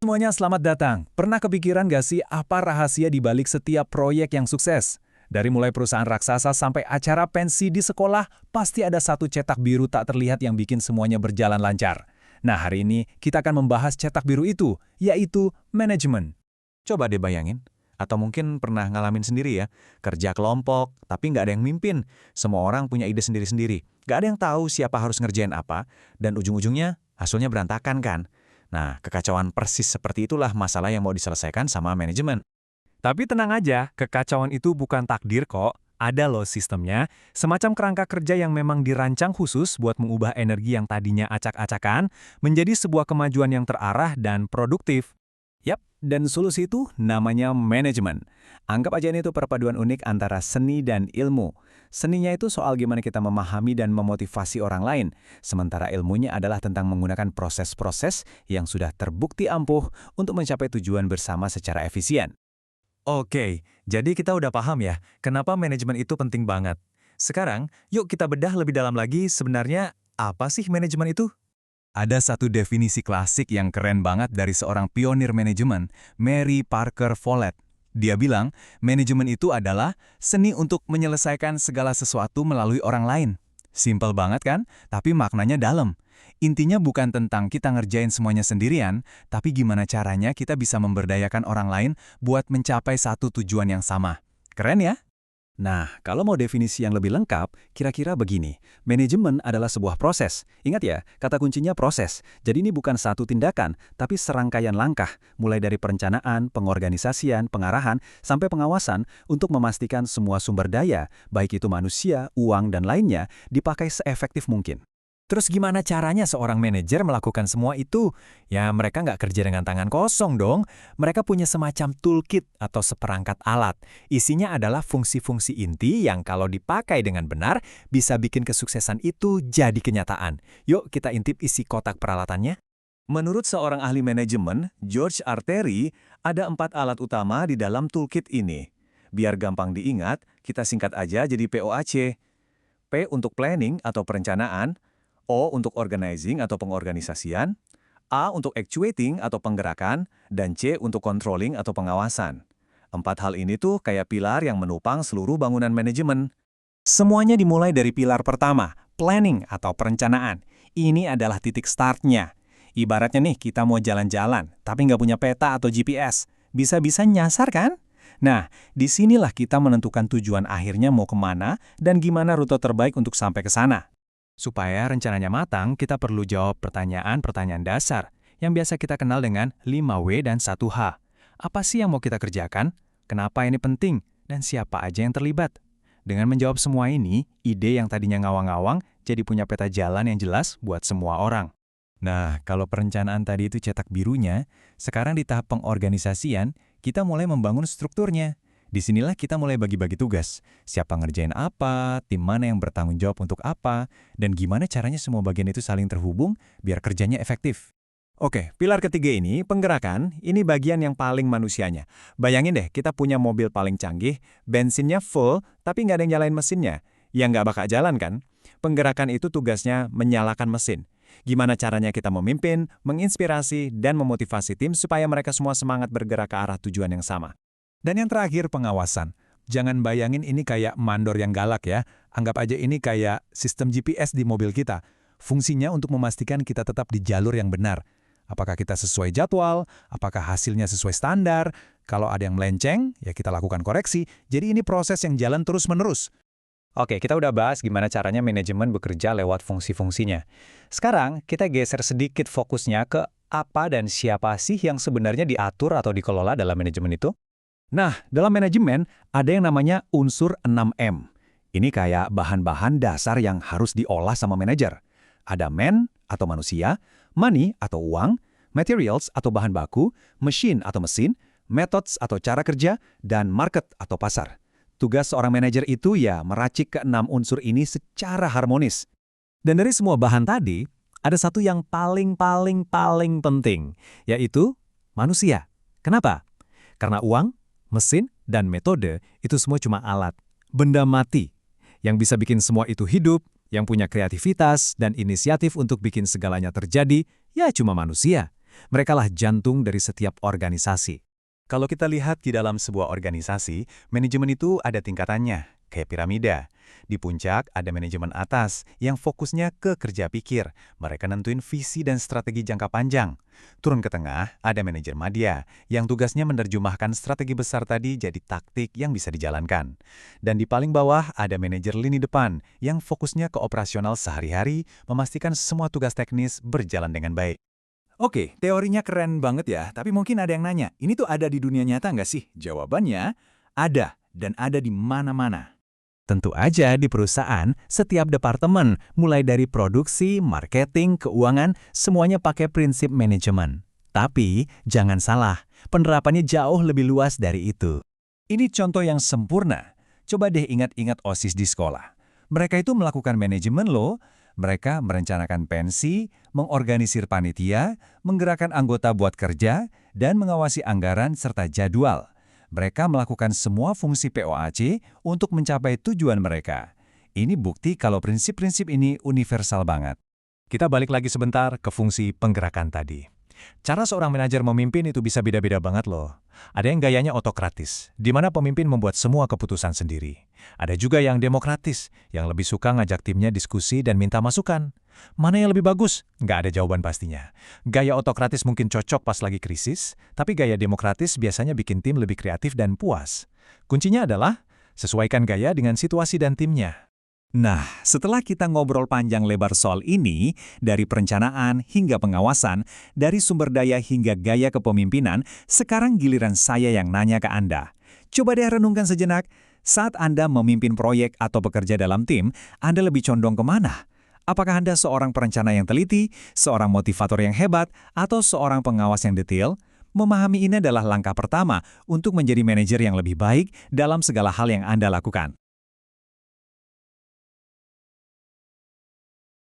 Semuanya selamat datang. Pernah kepikiran gak sih apa rahasia di balik setiap proyek yang sukses? Dari mulai perusahaan raksasa sampai acara pensi di sekolah, pasti ada satu cetak biru tak terlihat yang bikin semuanya berjalan lancar. Nah, hari ini kita akan membahas cetak biru itu, yaitu manajemen. Coba deh bayangin, atau mungkin pernah ngalamin sendiri ya, kerja kelompok, tapi nggak ada yang mimpin. Semua orang punya ide sendiri-sendiri. Nggak ada yang tahu siapa harus ngerjain apa, dan ujung-ujungnya hasilnya berantakan kan? Nah, kekacauan persis seperti itulah masalah yang mau diselesaikan sama manajemen. Tapi tenang aja, kekacauan itu bukan takdir kok. Ada loh sistemnya, semacam kerangka kerja yang memang dirancang khusus buat mengubah energi yang tadinya acak-acakan menjadi sebuah kemajuan yang terarah dan produktif. Yap, dan solusi itu namanya manajemen. Anggap aja ini tuh perpaduan unik antara seni dan ilmu. Seninya itu soal gimana kita memahami dan memotivasi orang lain, sementara ilmunya adalah tentang menggunakan proses-proses yang sudah terbukti ampuh untuk mencapai tujuan bersama secara efisien. Oke, jadi kita udah paham ya, kenapa manajemen itu penting banget. Sekarang, yuk kita bedah lebih dalam lagi sebenarnya apa sih manajemen itu? Ada satu definisi klasik yang keren banget dari seorang pionir manajemen, Mary Parker Follett. Dia bilang, manajemen itu adalah seni untuk menyelesaikan segala sesuatu melalui orang lain. Simpel banget kan? Tapi maknanya dalam. Intinya bukan tentang kita ngerjain semuanya sendirian, tapi gimana caranya kita bisa memberdayakan orang lain buat mencapai satu tujuan yang sama. Keren ya? Nah, kalau mau definisi yang lebih lengkap, kira-kira begini. Manajemen adalah sebuah proses. Ingat ya, kata kuncinya proses. Jadi ini bukan satu tindakan, tapi serangkaian langkah, mulai dari perencanaan, pengorganisasian, pengarahan, sampai pengawasan untuk memastikan semua sumber daya, baik itu manusia, uang, dan lainnya, dipakai seefektif mungkin. Terus gimana caranya seorang manajer melakukan semua itu? Ya mereka nggak kerja dengan tangan kosong dong. Mereka punya semacam toolkit atau seperangkat alat. Isinya adalah fungsi-fungsi inti yang kalau dipakai dengan benar bisa bikin kesuksesan itu jadi kenyataan. Yuk kita intip isi kotak peralatannya. Menurut seorang ahli manajemen, George Arteri, ada 4 alat utama di dalam toolkit ini. Biar gampang diingat, kita singkat aja jadi POAC. P untuk planning atau perencanaan, O untuk organizing atau pengorganisasian, A untuk actuating atau penggerakan, dan C untuk controlling atau pengawasan. 4 hal ini tuh kayak pilar yang menopang seluruh bangunan manajemen. Semuanya dimulai dari pilar pertama, planning atau perencanaan. Ini adalah titik startnya. Ibaratnya nih kita mau jalan-jalan, tapi nggak punya peta atau GPS. Bisa-bisa nyasar kan? Nah, disinilah kita menentukan tujuan akhirnya mau kemana dan gimana rute terbaik untuk sampai ke sana. Supaya rencananya matang, kita perlu jawab pertanyaan-pertanyaan dasar yang biasa kita kenal dengan 5W dan 1H. Apa sih yang mau kita kerjakan? Kenapa ini penting? Dan siapa aja yang terlibat? Dengan menjawab semua ini, ide yang tadinya ngawang-ngawang jadi punya peta jalan yang jelas buat semua orang. Nah, kalau perencanaan tadi itu cetak birunya, sekarang di tahap pengorganisasian, kita mulai membangun strukturnya. Disinilah kita mulai bagi-bagi tugas. Siapa ngerjain apa, tim mana yang bertanggung jawab untuk apa, dan gimana caranya semua bagian itu saling terhubung biar kerjanya efektif. Oke, pilar ketiga ini, penggerakan, ini bagian yang paling manusianya. Bayangin deh, kita punya mobil paling canggih, bensinnya full, tapi nggak ada yang nyalain mesinnya. Ya nggak bakal jalan kan? Penggerakan itu tugasnya menyalakan mesin. Gimana caranya kita memimpin, menginspirasi, dan memotivasi tim supaya mereka semua semangat bergerak ke arah tujuan yang sama. Dan yang terakhir, pengawasan. Jangan bayangin ini kayak mandor yang galak ya. Anggap aja ini kayak sistem GPS di mobil kita. Fungsinya untuk memastikan kita tetap di jalur yang benar. Apakah kita sesuai jadwal? Apakah hasilnya sesuai standar? Kalau ada yang melenceng, ya kita lakukan koreksi. Jadi ini proses yang jalan terus-menerus. Oke, kita udah bahas gimana caranya manajemen bekerja lewat fungsi-fungsinya. Sekarang, kita geser sedikit fokusnya ke apa dan siapa sih yang sebenarnya diatur atau dikelola dalam manajemen itu? Nah, dalam manajemen ada yang namanya unsur 6M. Ini kayak bahan-bahan dasar yang harus diolah sama manajer. Ada man atau manusia, money atau uang, materials atau bahan baku, machine atau mesin, methods atau cara kerja, dan market atau pasar. Tugas seorang manajer itu ya meracik ke-6 unsur ini secara harmonis. Dan dari semua bahan tadi, ada satu yang paling penting, yaitu manusia. Kenapa? Karena uang, mesin, dan metode itu semua cuma alat, benda mati. Yang bisa bikin semua itu hidup, yang punya kreativitas dan inisiatif untuk bikin segalanya terjadi, ya cuma manusia. Merekalah jantung dari setiap organisasi. Kalau kita lihat di dalam sebuah organisasi, manajemen itu ada tingkatannya, kayak piramida. Di puncak ada manajemen atas yang fokusnya ke kerja pikir. Mereka nentuin visi dan strategi jangka panjang. Turun ke tengah ada manajer madya yang tugasnya menerjemahkan strategi besar tadi jadi taktik yang bisa dijalankan. Dan di paling bawah ada manajer lini depan yang fokusnya ke operasional sehari-hari, memastikan semua tugas teknis berjalan dengan baik. Oke, teorinya keren banget ya, tapi mungkin ada yang nanya, ini tuh ada di dunia nyata nggak sih? Jawabannya, ada, dan ada di mana-mana. Tentu aja di perusahaan, setiap departemen, mulai dari produksi, marketing, keuangan, semuanya pakai prinsip manajemen. Tapi, jangan salah, penerapannya jauh lebih luas dari itu. Ini contoh yang sempurna. Coba deh ingat-ingat OSIS di sekolah. Mereka itu melakukan manajemen loh. Mereka merencanakan pensi, mengorganisir panitia, menggerakkan anggota buat kerja, dan mengawasi anggaran serta jadwal. Mereka melakukan semua fungsi POAC untuk mencapai tujuan mereka. Ini bukti kalau prinsip-prinsip ini universal banget. Kita balik lagi sebentar ke fungsi penggerakan tadi. Cara seorang manajer memimpin itu bisa beda-beda banget loh. Ada yang gayanya otokratis, di mana pemimpin membuat semua keputusan sendiri. Ada juga yang demokratis, yang lebih suka ngajak timnya diskusi dan minta masukan. Mana yang lebih bagus? Nggak ada jawaban pastinya. Gaya otokratis mungkin cocok pas lagi krisis, tapi gaya demokratis biasanya bikin tim lebih kreatif dan puas. Kuncinya adalah, sesuaikan gaya dengan situasi dan timnya. Nah, setelah kita ngobrol panjang lebar soal ini, dari perencanaan hingga pengawasan, dari sumber daya hingga gaya kepemimpinan, sekarang giliran saya yang nanya ke Anda. Coba deh renungkan sejenak, saat Anda memimpin proyek atau bekerja dalam tim, Anda lebih condong kemana? Apakah Anda seorang perencana yang teliti, seorang motivator yang hebat, atau seorang pengawas yang detail? Memahami ini adalah langkah pertama untuk menjadi manajer yang lebih baik dalam segala hal yang Anda lakukan.